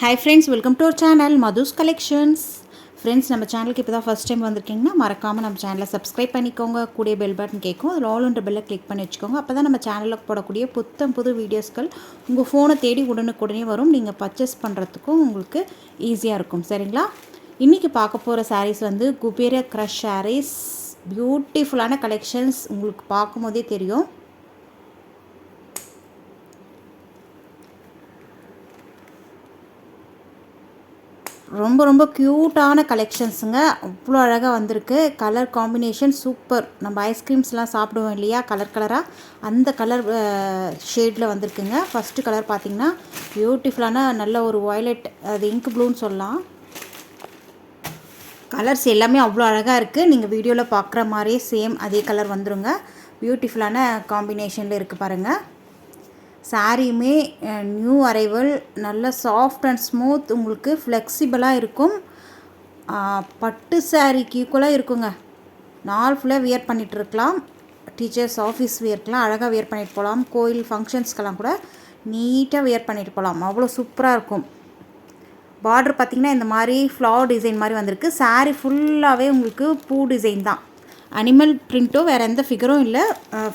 Hi friends, welcome to our channel Madhu's Collections. Friends, நம்ம சேனலுக்கு இப்போ தான் ஃபர்ஸ்ட் டைம் வந்திருக்கீங்கன்னா மறக்காமல் நம்ம சேனலை சப்ஸ்கிரைப் பண்ணிக்கோங்க. கூடிய பெல் பட்டன் கேட்கும், அதில் ஆல் என்ற பெல்லை கிளிக் பண்ணி வச்சுக்கோங்க. அப்போ தான் நம்ம சேனலில் போடக்கூடிய புது வீடியோஸ்கள் உங்கள் ஃபோனை தேடி உடனுக்குடனே வரும். நீங்கள் பர்ச்சேஸ் பண்ணுறதுக்கும் உங்களுக்கு ஈஸியாக இருக்கும். சரிங்களா? இன்றைக்கி பார்க்க போகிற சாரீஸ் வந்து குபேர க்ரஷ் சாரீஸ். பியூட்டிஃபுல்லான கலெக்ஷன்ஸ் உங்களுக்கு பார்க்கும் போதே தெரியும். ரொம்ப க்யூட்டான கலெக்ஷன்ஸுங்க. அவ்வளோ அழகாக வந்திருக்கு. Colour combination super. நம்ம ஐஸ்கிரீம்ஸ்லாம் சாப்பிடுவோம் இல்லையா, கலராக அந்த கலர் ஷேடில் வந்திருக்குங்க. ஃபஸ்ட்டு கலர் பார்த்திங்கன்னா பியூட்டிஃபுல்லான நல்ல ஒரு வயலட், அது இங்க் ப்ளூன்னு சொல்லலாம். கலர்ஸ் எல்லாமே அவ்வளோ அழகாக இருக்குது. நீங்கள் வீடியோவில் பார்க்குற மாதிரியே சேம் அதே கலர் வந்துடுங்க. பியூட்டிஃபுல்லான காம்பினேஷனில் இருக்குது பாருங்கள். சாரியுமே நியூ அரைவல், நல்ல சாஃப்ட் அண்ட் ஸ்மூத், உங்களுக்கு ஃப்ளெக்சிபிளாக இருக்கும். பட்டு சாரீக்கு ஈக்குவலாக இருக்குங்க. நாள் ஃபுல்லாக வியர் பண்ணிகிட்ருக்கலாம். டீச்சர்ஸ் ஆஃபீஸ் வியர்க்கெலாம் அழகாக வியர் பண்ணிட்டு போகலாம். கோயில் ஃபங்க்ஷன்ஸ்க்கெல்லாம் கூட நீட்டாக வியர் பண்ணிட்டு போகலாம். அவ்வளோ சூப்பராக இருக்கும். பார்டர் பார்த்திங்கன்னா இந்த மாதிரி ஃப்ளவர் டிசைன் மாதிரி வந்திருக்கு. சாரீ ஃபுல்லாகவே உங்களுக்கு பூ டிசைன் தான். அனிமல் பிரிண்ட்டோ வேறு எந்த ஃபிகரும் இல்லை,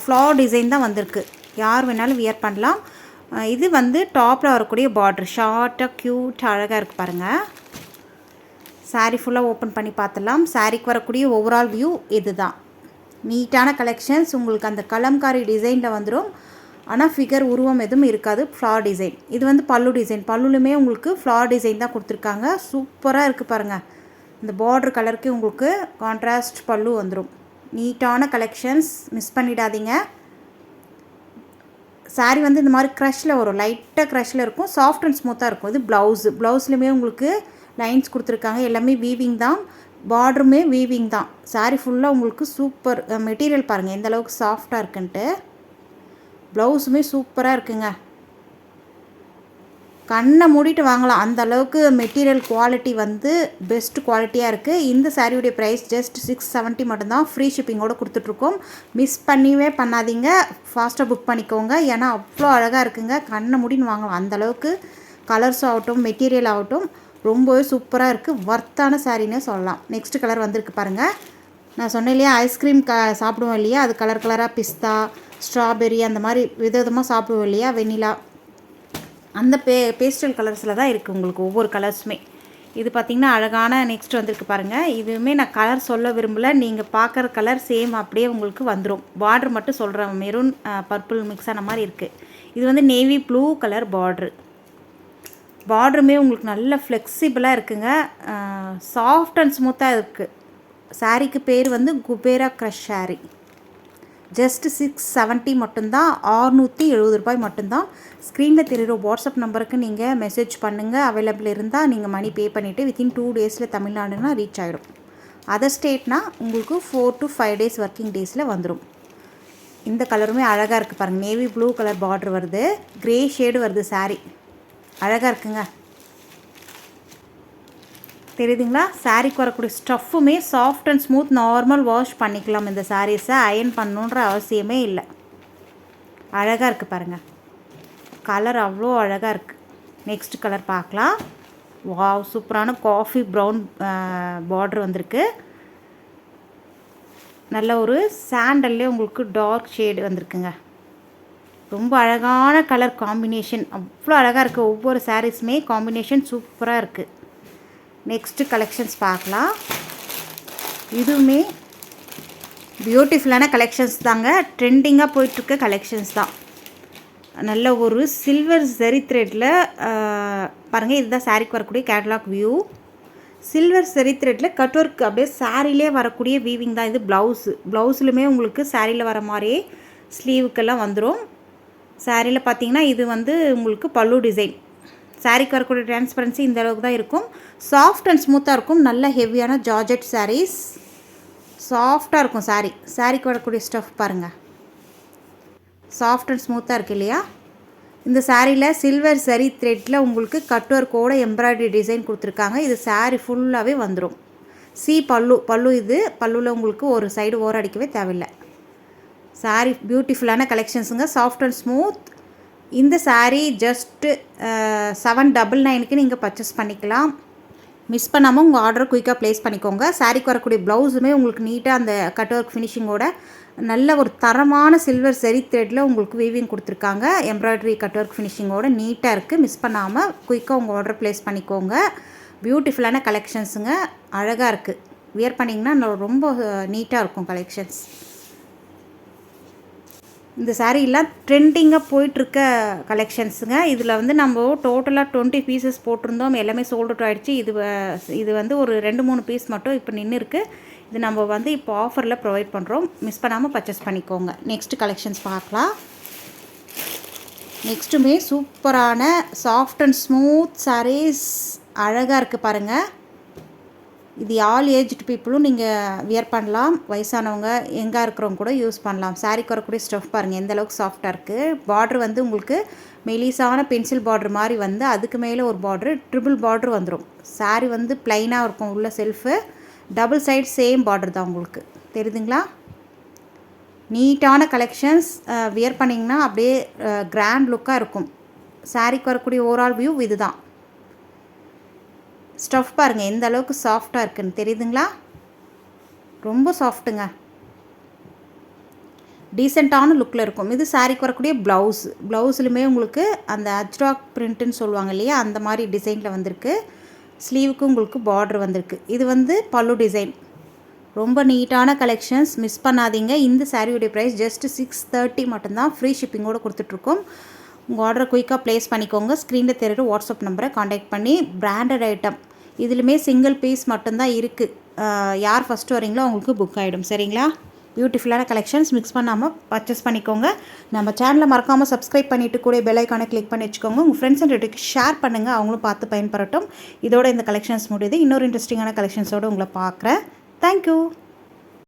ஃப்ளவர் டிசைன் தான் வந்திருக்கு. யார் வேணாலும் வியர் பண்ணலாம். இது வந்து டாப்பில் வரக்கூடிய பார்டர் ஷார்ட்டாக க்யூட்டாக அழகாக இருக்குது பாருங்கள். சாரீ ஃபுல்லாக ஓப்பன் பண்ணி பார்த்துடலாம். சாரீக்கு வரக்கூடிய ஓவரால் வியூ இது தான். நீட்டான கலெக்ஷன்ஸ். உங்களுக்கு அந்த கலம்காரி டிசைனில் வந்துடும். ஆனால் ஃபிகர் உருவம் எதுவும் இருக்காது. Floral design. இது வந்து பல்லு டிசைன். பல்லுலுமே உங்களுக்கு ஃப்ளார் டிசைன் தான் கொடுத்துருக்காங்க. சூப்பராக இருக்குது பாருங்கள். இந்த பார்டர் கலருக்கு உங்களுக்கு கான்ட்ராஸ்ட் பல்லு வந்துடும். நீட்டான கலெக்ஷன்ஸ், மிஸ் பண்ணிடாதீங்க. சாரீ வந்து இந்த மாதிரி க்ரஷில் வரும். லைட்டாக க்ரஷில் இருக்கும். சாஃப்ட் அண்ட் ஸ்மூத்தாக இருக்கும். இது ப்ளவுஸ்லையுமே உங்களுக்கு லைன்ஸ் கொடுத்துருக்காங்க. எல்லாமே வீவிங் தான். பார்டருமே வீவிங் தான். சாரீ ஃபுல்லாக உங்களுக்கு சூப்பர். மெட்டீரியல் பாருங்கள் எந்த அளவுக்கு சாஃப்டாக இருக்குன்ட்டு. ப்ளவுஸுமே சூப்பராக இருக்குங்க. கண்ணை மூடிட்டு வாங்கலாம், அந்த அளவுக்கு மெட்டீரியல் குவாலிட்டி வந்து பெஸ்ட் குவாலிட்டியாக இருக்குது. இந்த சாரியுடைய ப்ரைஸ் ஜஸ்ட் 670 மட்டும்தான். ஃப்ரீ ஷிப்பிங்கோடு கொடுத்துட்ருக்கோம். மிஸ் பண்ணியே பண்ணாதீங்க. ஃபாஸ்ட்டாக புக் பண்ணிக்கோங்க. ஏன்னா அவ்வளோ அழகாக இருக்குங்க. கண்ணை மூடின்னு வாங்கலாம். அந்தளவுக்கு கலர்ஸ் ஆகட்டும், மெட்டீரியல் ஆகட்டும் ரொம்பவே சூப்பராக இருக்குது. வர்த்தான சாரின்னே சொல்லலாம். நெக்ஸ்ட் கலர் வந்திருக்கு பாருங்கள். நான் சொன்னேன் இல்லையா, ஐஸ்கிரீம் சாப்பிடுவோம் இல்லையா, அது கலராக பிஸ்தா, ஸ்ட்ராபெரி அந்த மாதிரி விதவிதமாக சாப்பிடுவோம் இல்லையா, வெண்ணிலா, அந்த பேஸ்டல் கலர்ஸில் தான் இருக்குது உங்களுக்கு ஒவ்வொரு கலர்ஸுமே. இது பார்த்திங்கன்னா அழகான நெக்ஸ்ட் வந்திருக்கு பாருங்கள். இதுவுமே நான் கலர் சொல்ல விரும்பலை. நீங்கள் பார்க்குற கலர் சேம் அப்படியே உங்களுக்கு வந்துடும். பார்டர் மட்டும் சொல்கிறேன், மெரூன் பர்பிள் மிக்ஸ் ஆன மாதிரி இருக்குது. இது வந்து நேவி ப்ளூ கலர் பார்ட்ரு. பார்டருமே உங்களுக்கு நல்ல ஃப்ளெக்சிபிளாக இருக்குங்க. சாஃப்ட் அண்ட் ஸ்மூத்தாக இருக்குது. சாரீக்கு பேர் வந்து குபேரா க்ரஷ் சாரீ. ஜஸ்ட் 670 மட்டும்தான். 670 ரூபாய் மட்டும்தான். ஸ்க்ரீனில் தெரிகிற வாட்ஸ்அப் நம்பருக்கு நீங்கள் மெசேஜ் பண்ணுங்கள். அவைலபிள் இருந்தால் நீங்கள் மணி பே பண்ணிவிட்டு வித்தின் 2 டேஸில் தமிழ்நாடுனா ரீச் ஆகிடும். அதர் ஸ்டேட்னா உங்களுக்கு 4 to 5 டேஸ் ஒர்க்கிங் டேஸில் வந்துடும். இந்த கலருமே அழகாக இருக்குது பாருங்கள். நேவி ப்ளூ கலர் பார்டர் வருது, க்ரே ஷேடு வருது. சாரீ அழகாக இருக்குங்க. தெரியுதுங்களா? சாரீக்கு வரக்கூடிய ஸ்டஃப்புமே soft and smooth. Normal wash பண்ணிக்கலாம். இந்த சாரீஸை அயன் பண்ணணுன்ற அவசியமே இல்லை. அழகாக இருக்குது பாருங்கள். கலர் அவ்வளோ அழகாக இருக்குது. நெக்ஸ்ட் கலர் பார்க்கலாம். வாவ், சூப்பரான காஃபி ப்ரௌன் பார்டர் வந்திருக்கு. நல்ல ஒரு சாண்டல்லே உங்களுக்கு டார்க் ஷேடு வந்திருக்குங்க. ரொம்ப அழகான கலர் காம்பினேஷன். அவ்வளோ அழகாக இருக்குது. ஒவ்வொரு சாரீஸுமே காம்பினேஷன் சூப்பராக இருக்குது. நெக்ஸ்ட்டு கலெக்ஷன்ஸ் பார்க்கலாம். இதுவுமே பியூட்டிஃபுல்லான கலெக்ஷன்ஸ் தாங்க. ட்ரெண்டிங்காக போயிட்டுருக்க கலெக்ஷன்ஸ் தான். நல்ல ஒரு சில்வர் ஜெரி த்ரெட்டில் பாருங்கள். இதுதான் சாரீக்கு வரக்கூடிய கேட்லாக் வியூ. சில்வர் ஜெரி த்ரெட்டில் கட் ஒர்க் அப்படியே சாரிலே வரக்கூடிய வீவிங் தான். இது ப்ளவுஸ்லுமே உங்களுக்கு சாரியில் வர மாதிரியே ஸ்லீவுக்கெல்லாம் வந்துடும். சாரியில் பார்த்தீங்கன்னா இது வந்து உங்களுக்கு பல்லு டிசைன். சாரீக்கு வரக்கூடிய டிரான்ஸ்பரன்சி இந்த அளவுக்கு தான் இருக்கும். சாஃப்ட் அண்ட் ஸ்மூத்தாக இருக்கும். நல்ல ஹெவியான ஜார்ஜெட் சாரீஸ். சாஃப்டாக இருக்கும் சாரீக்கு வரக்கூடிய ஸ்டஃப் பாருங்கள். சாஃப்ட் அண்ட் ஸ்மூத்தாக இருக்குது இல்லையா? இந்த சாரியில் சில்வர் சரி த்ரெட்டில் உங்களுக்கு கட் ஒர்க்கோட எம்ப்ராய்டரி டிசைன் கொடுத்துருக்காங்க. இது சாரீ ஃபுல்லாகவே வந்துடும். பல்லு இது பல்லுவில் உங்களுக்கு ஒரு சைடு ஓரம் அடிக்கவே தேவையில்லை. சாரீ பியூட்டிஃபுல்லான கலெக்ஷன்ஸுங்க. Soft and smooth. இந்த saree ஜஸ்ட்டு 799க்கு நீங்கள் பர்ச்சேஸ் பண்ணிக்கலாம். மிஸ் பண்ணாமல் உங்கள் ஆர்டரை குயிக்காக ப்ளேஸ் பண்ணிக்கோங்க. சாரீக்கு வரக்கூடிய ப்ளவுஸுமே உங்களுக்கு நீட்டாக அந்த கட் ஒர்க் ஃபினிஷிங்கோட நல்ல ஒரு தரமான சில்வர் செரி த்ரெட்டில் உங்களுக்கு வீவிங் கொடுத்துருக்காங்க. எம்ப்ராய்டரி கட் ஒர்க் ஃபினிஷிங்கோட நீட்டாக இருக்குது. மிஸ் பண்ணாமல் குயிக்காக உங்கள் ஆர்டர் ப்ளேஸ் பண்ணிக்கோங்க. பியூட்டிஃபுல்லான கலெக்ஷன்ஸுங்க, அழகாக இருக்குது. வியர் பண்ணிங்கன்னா ரொம்ப நீட்டாக இருக்கும் கலெக்ஷன்ஸ். இந்த சாரீலாம் ட்ரெண்டிங்காக போயிட்டுருக்க கலெக்ஷன்ஸுங்க. இதில் வந்து நம்ம டோட்டலாக 20 பீசஸ் போட்டிருந்தோம், எல்லாமே சோல்ட் அவுட் ஆகிடுச்சு. இது வந்து ஒரு 2-3 பீஸ் மட்டும் இப்போ நின்று இருக்குது. இது நம்ம வந்து இப்போ ஆஃபரில் ப்ரொவைட் பண்ணுறோம். மிஸ் பண்ணாமல் பர்ச்சேஸ் பண்ணிக்கோங்க. நெக்ஸ்ட் கலெக்ஷன்ஸ் பார்க்கலாம். நெக்ஸ்ட்டுமே சூப்பரான சாஃப்ட் அண்ட் ஸ்மூத் சாரீஸ், அழகாக இருக்குது பாருங்கள். இது ஆல் ஏஜ்டு பீப்புளும் நீங்கள் வியர் பண்ணலாம். வயசானவங்க எங்கே இருக்கிறவங்க கூட யூஸ் பண்ணலாம். சாரீக்கு வரக்கூடிய ஸ்டஃப் பாருங்கள் எந்த அளவுக்கு சாஃப்டாக இருக்குது. பார்ட்ரு வந்து உங்களுக்கு மெலிசான பென்சில் பார்ட்ரு மாதிரி வந்து அதுக்கு மேலே ஒரு பார்ட்ரு, ட்ரிபிள் பார்ட்ரு வந்துடும். சாரீ வந்து ப்ளைனாக இருக்கும். உள்ள செல்ஃபு டபுள் சைட் சேம் பார்ட்ரு தான் உங்களுக்கு தெரியுதுங்களா. நீட்டான கலெக்ஷன்ஸ், வியர் பண்ணிங்கன்னா அப்படியே கிராண்ட் லுக்காக இருக்கும். சாரீக்கு வரக்கூடிய ஓவரால் வியூ இது தான். ஸ்டஃப் பாருங்கள் எந்த அளவுக்கு சாஃப்டாக இருக்குன்னு தெரியுதுங்களா. ரொம்ப சாஃப்ட்டுங்க, டீசெண்டான லுக்கில் இருக்கும். இது சாரீக்கு வரக்கூடிய ப்ளவுஸ்லுமே உங்களுக்கு அந்த அஜ்ராக் பிரிண்ட்டுன்னு சொல்லுவாங்க இல்லையா, அந்த மாதிரி டிசைனில் வந்திருக்கு. ஸ்லீவுக்கு உங்களுக்கு பார்டர் வந்திருக்கு. இது வந்து பல்லு டிசைன். ரொம்ப நீட்டான கலெக்ஷன்ஸ், மிஸ் பண்ணாதீங்க. இந்த சாரியோடைய ப்ரைஸ் ஜஸ்ட் 630 மட்டும்தான். ஃப்ரீ ஷிப்பிங்கோடு கொடுத்துட்ருக்கோம். உங்கள் ஆர்டரை குயிக்காக ப்ளேஸ் பண்ணிக்கோங்க. ஸ்க்ரீனில் தெரியுற வாட்ஸ்அப் நம்பரை காண்டாக்ட் பண்ணி. பிராண்டட் ஐட்டம் இதுலையுமே சிங்கிள் பீஸ் மட்டும்தான் இருக்குது. யார் ஃபஸ்ட்டு வரீங்களோ அவங்களுக்கு புக் ஆகிடும். சரிங்களா. பியூட்டிஃபுல்லான கலெக்ஷன்ஸ், மிக்ஸ் பண்ணாமல் பர்ச்சேஸ் பண்ணிக்கோங்க. நம்ம சேனலை மறக்காமல் சப்ஸ்கிரைப் பண்ணிவிட்டு கூட பெல் ஐக்கானை கிளிக் பண்ணி வச்சுக்கோங்க. உங்கள் ஃப்ரெண்ட்ஸ் அண்ட் ரிலேட்டிவ்க்கு ஷேர் பண்ணுங்கள், அவங்களும் பார்த்து பயன்பெறட்டும். இதோட இந்த கலெக்ஷன்ஸ் முடியுது. இன்னொரு இன்ட்ரெஸ்டிங்கான கலெக்ஷன்ஸோடு உங்களை பார்க்குறேன். தேங்க்யூ.